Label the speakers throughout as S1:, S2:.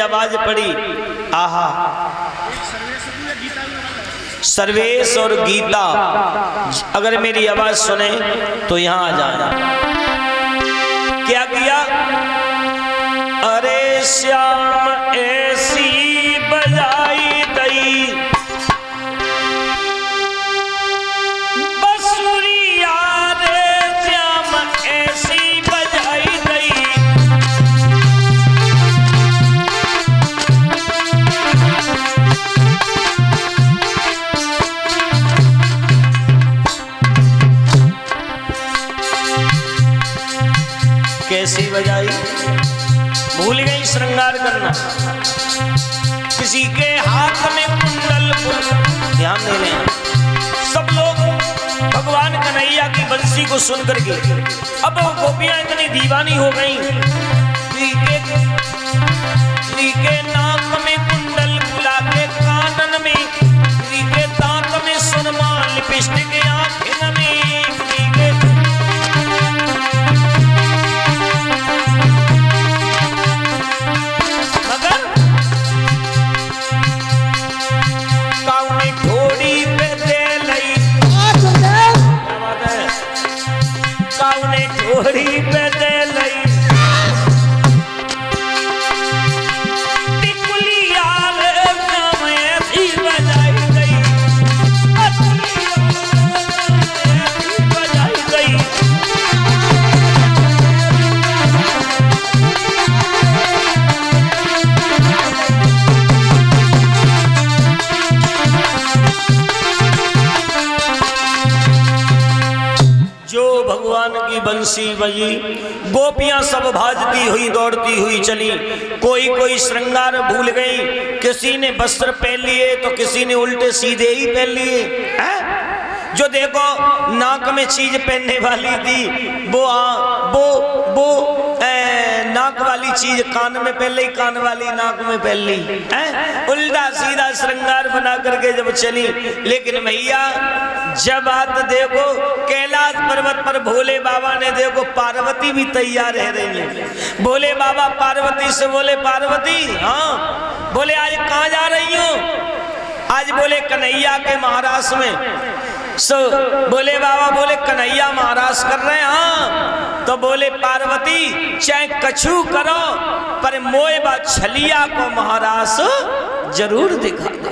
S1: आवाज पड़ी, आहा सर्वेश और गीता, अगर मेरी आवाज सुने तो यहां आ जाना। क्या किया? अरे श्याम ऐसी बजाई दई बंसुरिया रे, श्याम ऐसी बजाई दई। कैसी बजाई? भूल गई श्रृंगार करना। किसी के हाथ में कुंडल, ध्यान दे रहे हैं सब लोग भगवान कन्हैया की बंसी को सुन करके। अब वो गोपियां इतनी दीवानी हो गई, के नाक में कुंडल, बुला के कानन में, के दांत में सुरमा, लिपस्टिक आँखों में, घोड़ी पे दे लई टिकुलिया रे, श्याम ऐसी बजाई गई, बजाई गई। जो भगवान की बंसी बजी, गोपियां सब भाजती हुई दौड़ती हुई चली। कोई श्रृंगार भूल गई, किसी ने वस्त्र पहन लिए तो किसी ने उल्टे सीधे ही पहन लिए। जो देखो नाक में चीज पहनने वाली थी वो नाक वाली चीज कान में पहन ली, कान वाली नाक में पहन ली। उल्टा सीधा श्रृंगार बना करके जब चली। लेकिन भैया जब बात देखो कैलाश पर्वत पर भोले बाबा ने देखो पार्वती भी तैयार रह रही है। भोले बाबा पार्वती से बोले, पार्वती हाँ, बोले आज कहाँ जा रही हो? आज बोले कन्हैया के महाराज में। बोले बाबा, बोले कन्हैया महाराज कर रहे हैं। हाँ, तो बोले पार्वती चाहे कछु करो पर मोए बा छलिया को महाराज जरूर दिखा दो।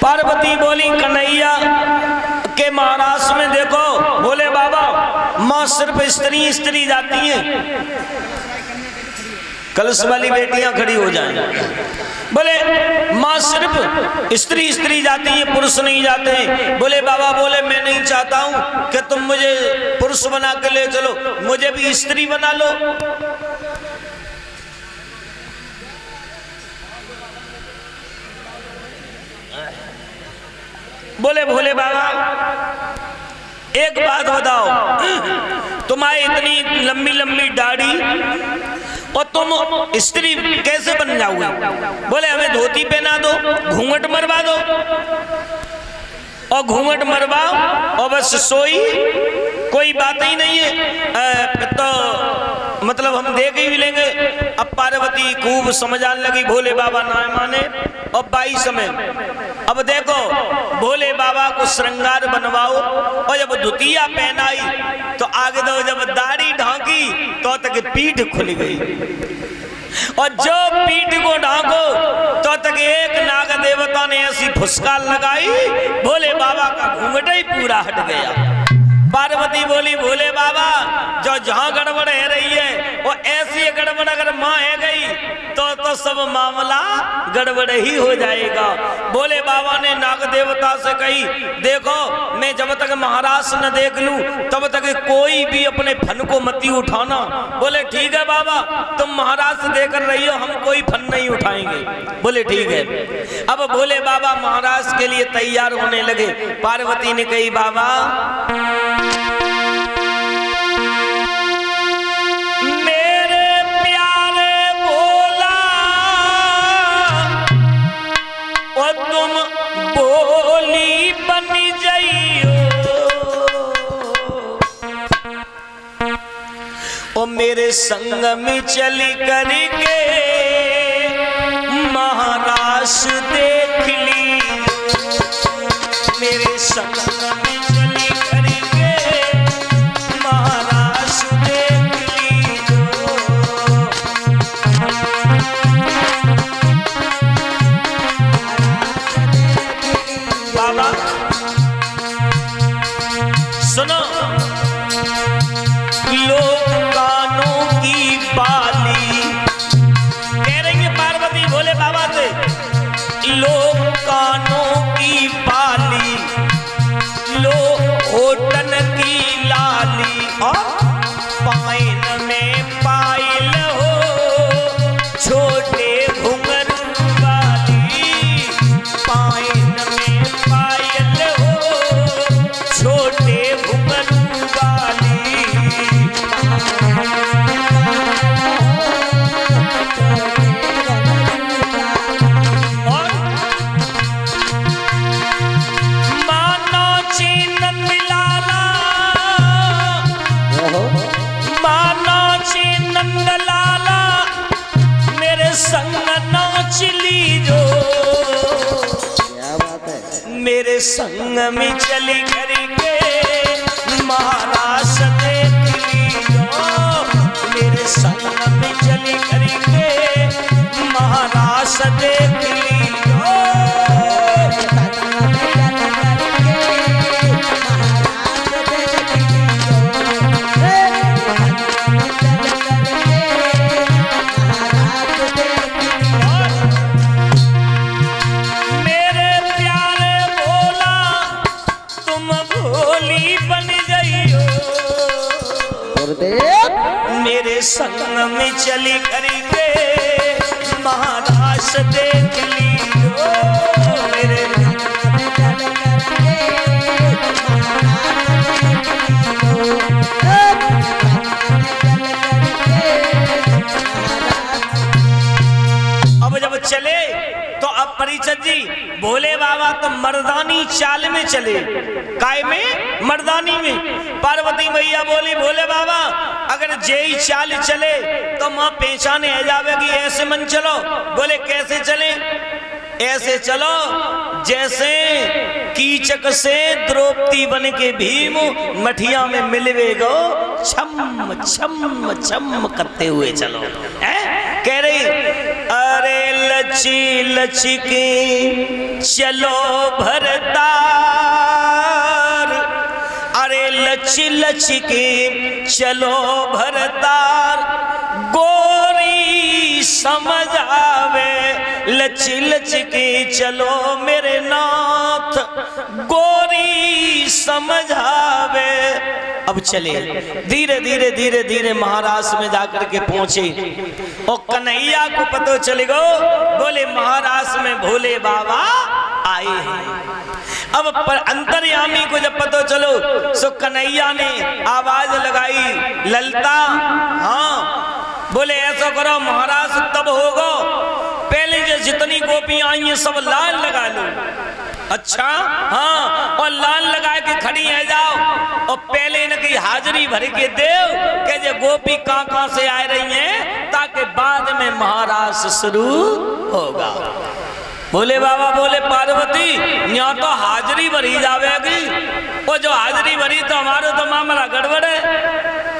S1: पार्वती बोली कन्हैया के महाराज में देखो बोले बाबा माँ सिर्फ स्त्री जाती हैं, कलश वाली बेटियां खड़ी हो जाएं। बोले माँ सिर्फ स्त्री जाती है, पुरुष नहीं जाते हैं। बोले बाबा, बोले मैं नहीं चाहता हूं कि तुम मुझे पुरुष बना के ले चलो, मुझे भी स्त्री बना लो। बोले भोले बाबा एक बात बताओ, तुम्हारी इतनी लंबी लंबी दाढ़ी और तुम स्त्री कैसे बन जाओगे? बोले हमें धोती पहना दो, घूंघट मरवा दो, और घूंघट मरवाओ और बस सोई, कोई बात ही नहीं है। तो मतलब हम देख ही लेंगे। अब पार्वती खूब समझाने लगी, भोले बाबा ना माने। और 22 समय अब देखो भोले बाबा को श्रृंगार बनवाओ, और जब धुतिया पहनाई तो आगे दो, जब दाढ़ी ढांकी तो तक पीठ खुल गई, और जो पीठ को ढांको तो तक एक नाग देवता ने ऐसी फुसकार लगाई, भोले बाबा का घूंघट ही पूरा हट गया। पार्वती बोली भोले बाबा जो जहां गड़बड़ है रही है वो ऐसी गड़बड़ अगर माँ है गई तो सब मामला गड़बड़ ही हो जाएगा। भोले बाबा ने नाग देवता से कही, देखो मैं जब तक महाराज न देख लूं तब तक कोई भी अपने फन को मत उठाना। बोले ठीक है बाबा, तुम महाराज से देकर रही हो, हम कोई फन नहीं उठाएंगे। बोले ठीक है। अब भोले बाबा महाराज के लिए तैयार होने लगे। पार्वती ने कही बाबा मेरे संग में चली करके महाराष्ट्र देख ली, मेरे संग में चली करके महाराष्ट्र देख ली बाबा। सुनो, लोग कानों की बाली, कह रही है पार्वती भोले बाबा से, लोग कानों की बाली, लोग होठन की लाली, और पाइन में पायल हो छोटे घुंघरू वाली, पाइन में पायल हो छोटे घुंघरू वाली। नंदलाला मेरे संग नाच लीजो, क्या बात है, मेरे संग में चली करके महाराष्ट्र देख लीजो, मेरे संग में चली करके महाराष्ट्र देख लीजो। मेरे संग में चली करके महाराष्ट्र देख लीजो, मेरे अब जब चले तो अब परिचत जी भोले बाबा तो मर्दानी चाल में चले, काय में, मर्दानी में। पार्वती मैया बोली भोले बाबा अगर जेई चाल चले तो माँ पहचाने आ जावेगी, ऐसे मन चलो। बोले कैसे चले? ऐसे चलो जैसे कीचक से द्रौपदी बन के भीम मठिया में मिलवे गो, छम छम छम करते हुए चलो। कह रही अरे लची लची के चलो भरतार, अरे लची लची के चलो भरतार, गोरी समझ आवे लची लची के चलो मेरे नाथ, गोरी समझ आवे। अब चले धीरे धीरे धीरे धीरे महाराष्ट्र में जाकर के पहुंचे और कन्हैया को पता चले गो, बोले महाराष्ट्र में भोले बाबा आए हैं। अब पर अंतर्यामी को जब पता चलो सो कन्हैया ने आवाज लगाई, ललता हाँ, बोले ऐसा करो महाराज तब होगो, पहले जो जितनी गोपियां आई हैं सब लाल लगा लो। अच्छा हाँ, और लाल लगा के खड़ी है जाओ और पहले इनकी हाजिरी भर के देव के जो गोपी कहां से आ रही हैं, ताकि बाद में महाराज शुरू होगा। बोले बाबा बोले पार्वती यहाँ तो हाजिरी भरी जावेगी, वो जो हाजिरी भरी तो हमारे तो मामला गड़बड़ है,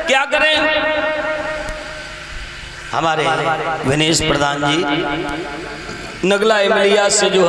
S1: क्या करें? हमारे विनेश प्रधान जी नगला इमलिया से जो